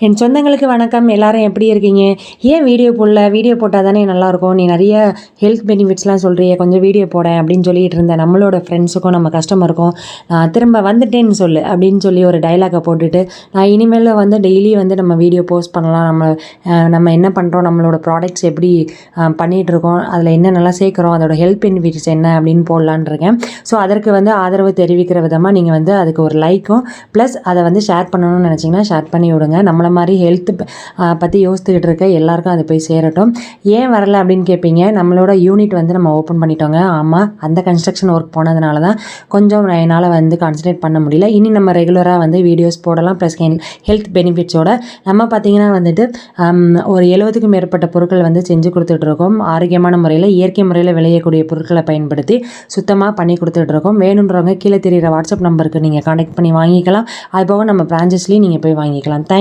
என் சொந்தங்களுக்கு வணக்கம். எல்லாரும் எப்படி இருக்கீங்க? ஏன் வீடியோ போடல? வீடியோ போட்டால் தானே நல்லாயிருக்கும். நீ நிறைய ஹெல்த் பெனிஃபிட்ஸ்லாம் சொல்கிறிய, கொஞ்சம் வீடியோ போடேன் அப்படின்னு சொல்லிட்டு இருந்தேன். நம்மளோட ஃப்ரெண்ட்ஸுக்கும் நம்ம கஸ்டமருக்கும் திரும்ப வந்துட்டேன்னு சொல்லு அப்படின்னு சொல்லி ஒரு டைலாகை போட்டுட்டு, நான் இனிமேல் வந்து டெய்லி வந்து நம்ம வீடியோ போஸ்ட் பண்ணலாம். நம்ம என்ன பண்ணுறோம், நம்மளோட ப்ராடக்ட்ஸ் எப்படி பண்ணிகிட்ருக்கோம், அதில் என்னென்னலாம் சேர்க்குறோம், அதோட ஹெல்த் பெனிஃபிட்ஸ் என்ன அப்படின்னு போடலான் இருக்கேன். ஸோ அதற்கு வந்து ஆதரவு தெரிவிக்கிற விதமாக நீங்கள் வந்து அதுக்கு ஒரு லைக்கும் ப்ளஸ் அதை வந்து ஷேர் பண்ணணும்னு நினச்சிங்கன்னா ஷேர் பண்ணி விடுங்க. நம்மளை மாதிரி ஹெல்த் பற்றி யோசித்துக்கிட்டு இருக்க எல்லாருக்கும் அது போய் சேரட்டும். ஏன் வரலை அப்படின்னு கேட்பீங்க. நம்மளோட யூனிட் வந்து நம்ம ஓப்பன் பண்ணிட்டோங்க. ஆமாம், அந்த கன்ஸ்ட்ரக்ஷன் ஒர்க் போனதுனால தான் கொஞ்சம் என்னால் வந்து கான்சன்ட்ரேட் பண்ண முடியல. இனி நம்ம ரெகுலராக வந்து வீடியோஸ் போடலாம். ப்ளஸ் ஹெல்த் பெனிஃபிட்ஸோட நம்ம பார்த்திங்கன்னா வந்துட்டு ஒரு 70க்கும் மேற்பட்ட பொருட்கள் வந்து செஞ்சு கொடுத்துட்ருக்கோம். ஆரோக்கியமான முறையில் இயற்கை முறையில் விளையக்கூடிய பொருட்களை பயன்படுத்தி சுத்தமாக பண்ணி கொடுத்துட்ருக்கோம். வேணுன்றவங்க கீழே தெரிகிற வாட்ஸ்அப் நம்பருக்கு நீங்கள் கான்டெக்ட் பண்ணி வாங்கிக்கலாம். அதுபோக நம்ம பிரான்ச்சஸ்லேயும் நீங்கள் போய் வாங்கிக்கலாம்.